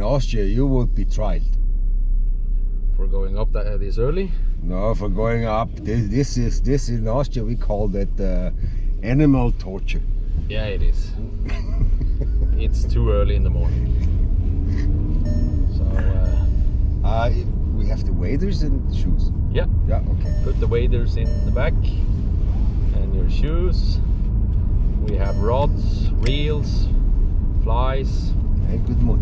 Austria you would be tried. For going up this early? No, for going up. This in Austria we call that animal torture. Yeah, it is. It's too early in the morning. So we have the waders and shoes. yeah, Okay. put the waders in the back and your shoes. We have rods, reels, flies. And good mud.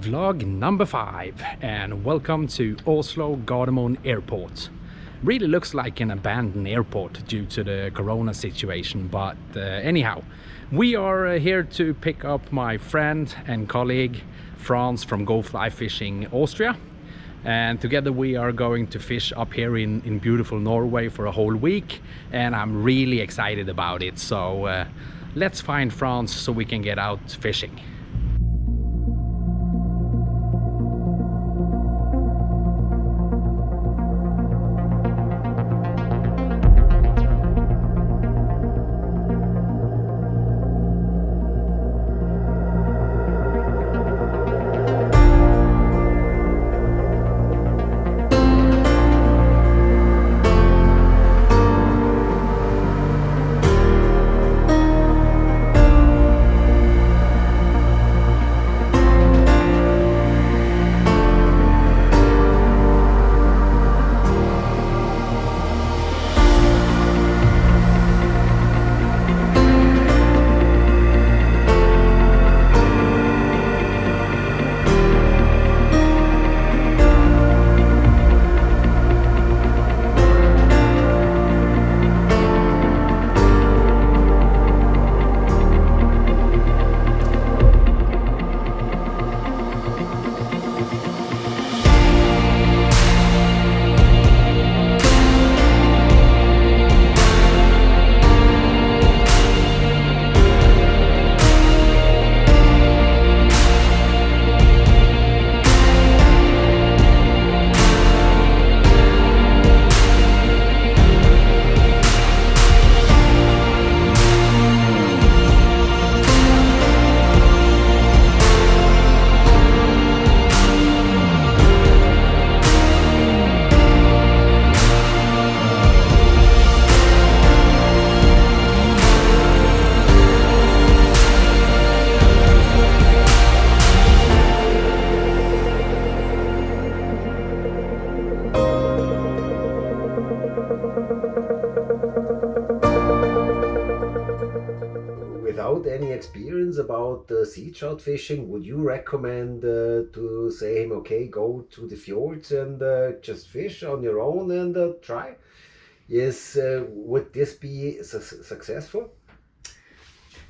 Vlog number 5, and welcome to Oslo Gardermoen Airport. Really looks like an abandoned airport due to the corona situation, but anyhow, we are here to pick up my friend and colleague Franz from Goflyfishing Austria, and together we are going to fish up here in beautiful Norway for a whole week, and I'm really excited about it. So let's find Franz so we can get out fishing. Without any experience about sea trout fishing, would you recommend to say him, okay, go to the fjords and just fish on your own and try? Yes, would this be successful?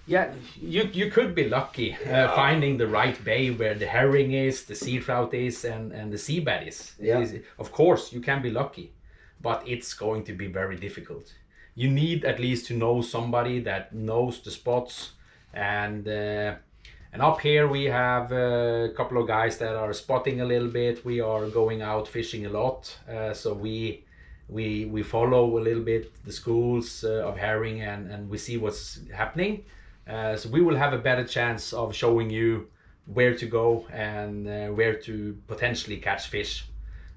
Yeah, you could be lucky finding the right bay where the herring is, the sea trout is, and the seabass is. Yeah. Of course, you can be lucky, but it's going to be very difficult. You need at least to know somebody that knows the spots, and up here we have a couple of guys that are spotting a little bit. We are going out fishing a lot, so we follow a little bit the schools of herring, and we see what's happening. So we will have a better chance of showing you where to go and where to potentially catch fish.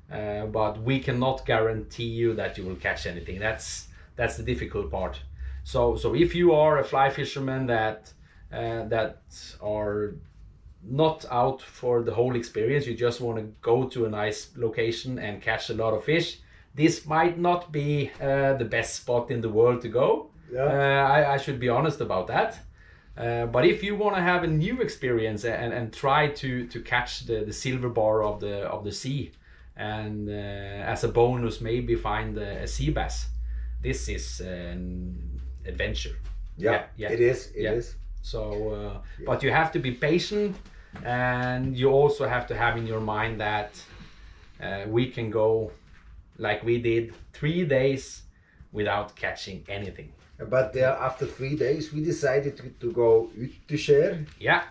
But we cannot guarantee you that you will catch anything. That's the difficult part. So if you are a fly fisherman that are not out for the whole experience, you just want to go to a nice location and catch a lot of fish, this might not be the best spot in the world to go. I should be honest about that. But if you want to have a new experience and try to catch the silver bar of the sea, and as a bonus maybe find a sea bass, this is an adventure. Yeah, it is. It is. So, but you have to be patient, and you also have to have in your mind that we can go like we did 3 days without catching anything. But after 3 days, we decided to go uteskjær. Yeah.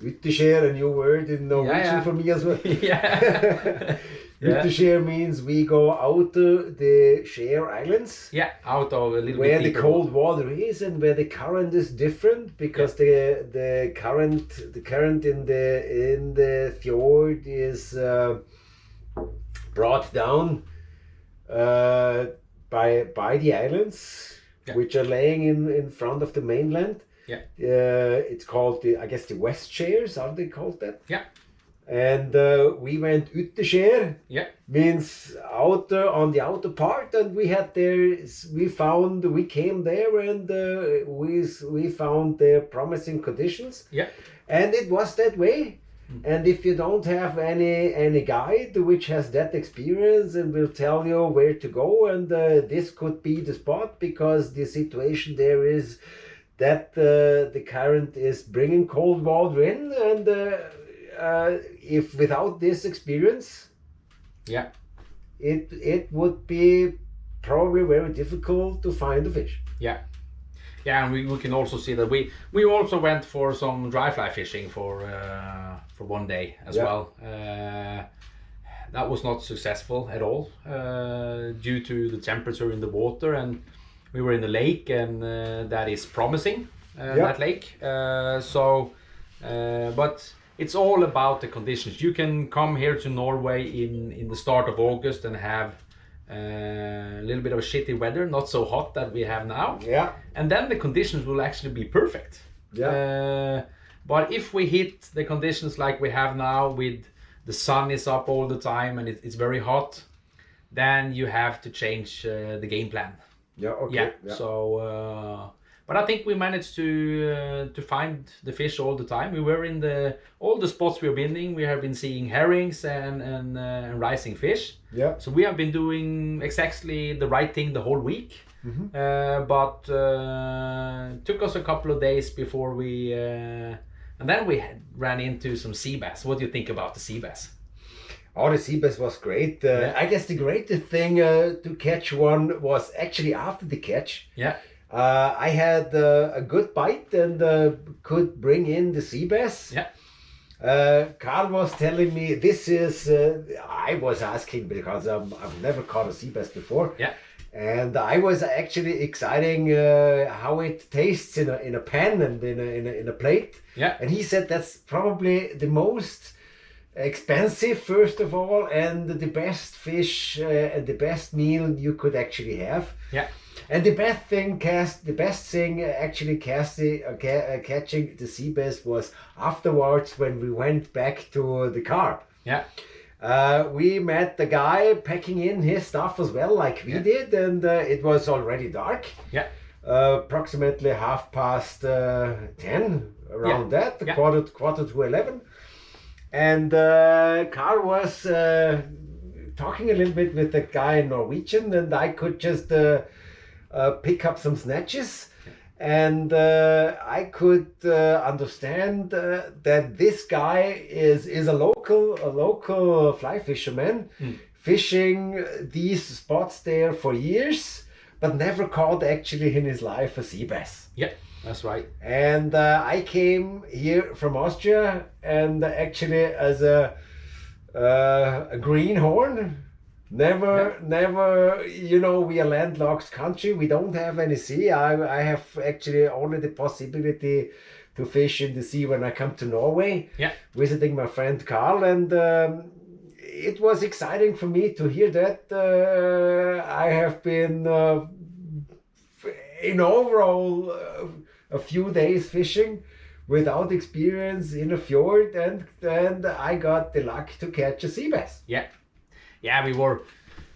Uteskjær, a new word in Norwegian for me as well. Yeah. Uteskjær means we go out to the Skjær Islands. Yeah, out of a little where bit the cold water is and where the current is different, because the current in the fjord is brought down by the islands, which are laying in front of the mainland. Yeah. It's called the Westskjærs, are they called that? Yeah. And we went uteskjær. Yeah. Means outer, on the outer part, and we came there and we found the promising conditions. Yeah. And it was that way. And if you don't have any guide which has that experience and will tell you where to go, and this could be the spot, because the situation there is that the current is bringing cold water in, and if without this experience, it would be probably very difficult to find the fish. Yeah, and we can also see that we also went for some dry fly fishing for 1 day as well. That was not successful at all due to the temperature in the water, and we were in the lake, and that is promising, that lake. But it's all about the conditions. You can come here to Norway in the start of August and have a little bit of shitty weather, not so hot that we have now. Yeah. And then the conditions will actually be perfect. Yeah. But if we hit the conditions like we have now, with the sun is up all the time and it's very hot, then you have to change the game plan. Yeah. Okay. Yeah. So, but I think we managed to find the fish all the time. We were in all the spots we've been in. We have been seeing herrings and rising fish. Yeah. So we have been doing exactly the right thing the whole week. But took us a couple of days before we, and then we ran into some sea bass. What do you think about the sea bass? Oh, the sea bass was great. I guess the greatest thing to catch one was actually after the catch. Yeah. I had a good bite and could bring in the sea bass. Yeah. Carl was telling me this is. I was asking because I've never caught a sea bass before. Yeah. And I was actually exciting how it tastes in a pan and in a plate. Yeah. And he said that's probably the most expensive, first of all, and the best fish and the best meal you could actually have. Yeah. And the best thing actually catching the sea bass was afterwards, when we went back to the car. Yeah. We met the guy packing in his stuff as well, like we did, and it was already dark. Yeah. Approximately 10:30, around that, quarter to 11. And Carl was talking a little bit with the guy in Norwegian, and I could just pick up some snatches. And I could understand that this guy is a local fly fisherman, fishing these spots there for years, but never caught actually in his life a sea bass. Yeah, that's right. And I came here from Austria, and actually as a greenhorn. Never, we are landlocked country. We don't have any sea. I have actually only the possibility to fish in the sea when I come to Norway, visiting my friend Carl. And it was exciting for me to hear that I have been in overall a few days fishing without experience in a fjord, and I got the luck to catch a sea bass. Yeah, we were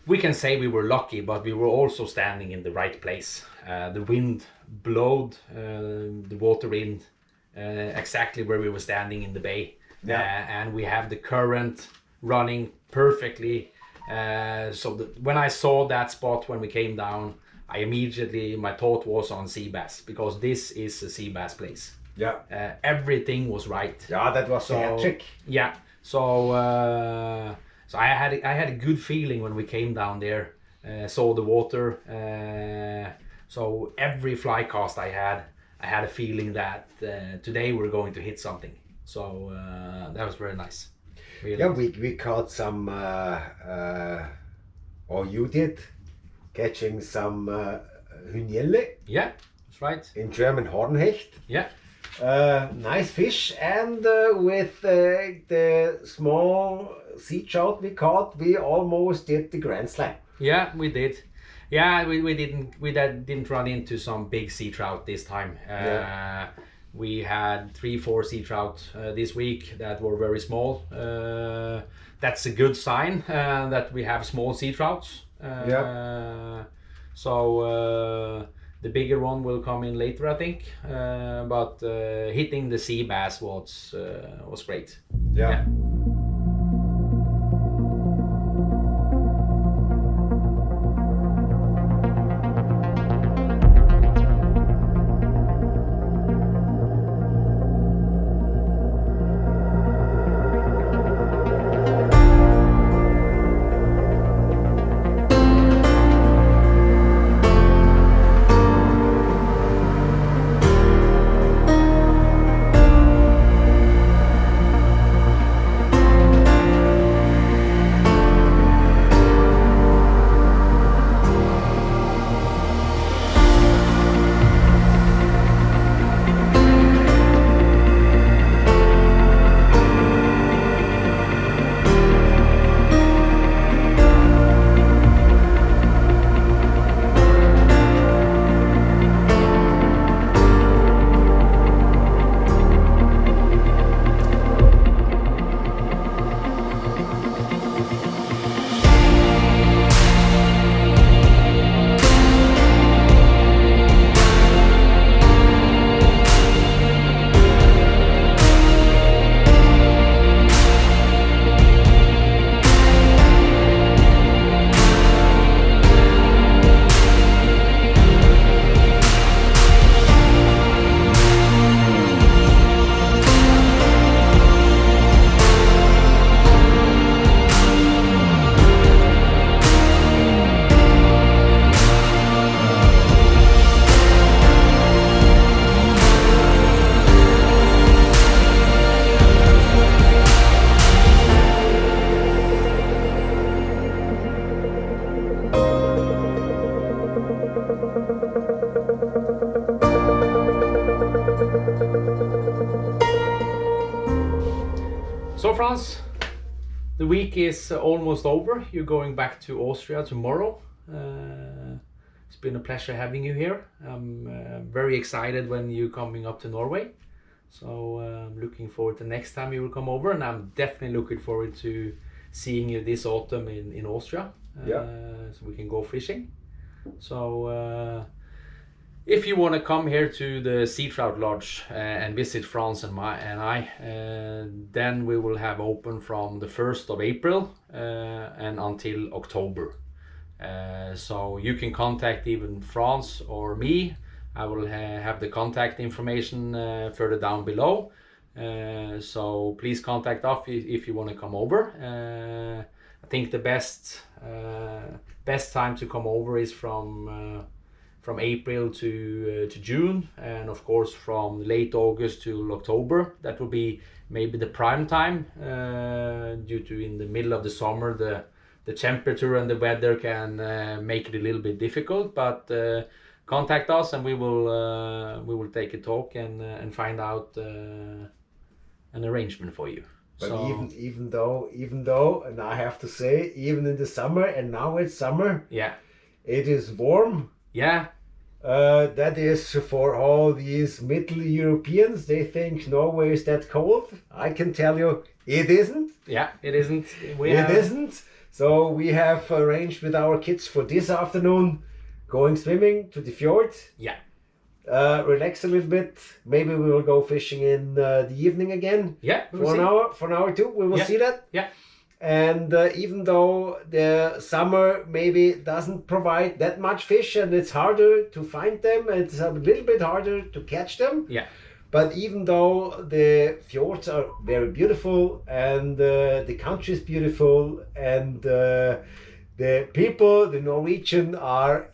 we can say we were lucky, but we were also standing in the right place. The wind blowed the water in exactly where we were standing in the bay. And we have the current running perfectly. When I saw that spot when we came down, my thought was on sea bass, because this is a sea bass place. Everything was right. That was the hat trick. So I had a good feeling when we came down there, saw the water. So every fly cast I had a feeling that today we're going to hit something. So that was very nice. Really nice. We caught some, or you did, catching some Hühnjelle. Yeah, that's right. In German Hornhecht. Yeah. Nice fish, and with the small sea trout we caught, we almost did the Grand Slam. Yeah, we did. Yeah, we didn't run into some big sea trout this time. We had 3-4 sea trout this week that were very small. That's a good sign that we have small sea trouts. The bigger one will come in later, I think. But hitting the sea bass was great. Yeah. So Franz, the week is almost over. You're going back to Austria tomorrow. It's been a pleasure having you here. I'm very excited when you're coming up to Norway. So I'm looking forward to next time you will come over, and I'm definitely looking forward to seeing you this autumn in Austria. So we can go fishing. So if you want to come here to the Seatrout Lodge and visit Franz and I, then we will have open from the 1st of April and until October. So you can contact even Franz or me. I will have the contact information further down below. So please contact us if you want to come over. I think the best time to come over is from April to June, and of course from late August to October. That will be maybe the prime time, due to in the middle of the summer the temperature and the weather can make it a little bit difficult. But contact us and we will take a talk and find out an arrangement for you. But so, even though, and I have to say, even in the summer, and now it's summer, yeah, it is warm. Yeah. That is for all these Middle Europeans. They think Norway is that cold. I can tell you, it isn't. Yeah, it isn't. It isn't. So we have arranged with our kids for this afternoon, going swimming to the fjord. Yeah. Relax a little bit. Maybe we will go fishing in the evening again. Yeah. For an hour too. We will see that. Yeah. And even though the summer maybe doesn't provide that much fish and it's harder to find them, it's a little bit harder to catch them. Yeah. But even though the fjords are very beautiful and the country is beautiful and the people, the Norwegian, are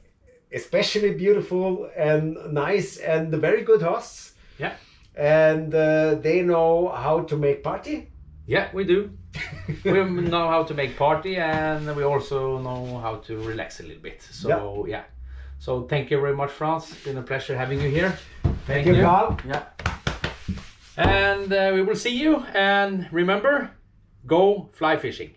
especially beautiful and nice and very good hosts. Yeah. And they know how to make party. Yeah, we do. We know how to make party, and we also know how to relax a little bit. So yeah. So thank you very much, Franz. It's been a pleasure having you here. Thank you, Carl. Yeah. And we will see you. And remember, go fly fishing.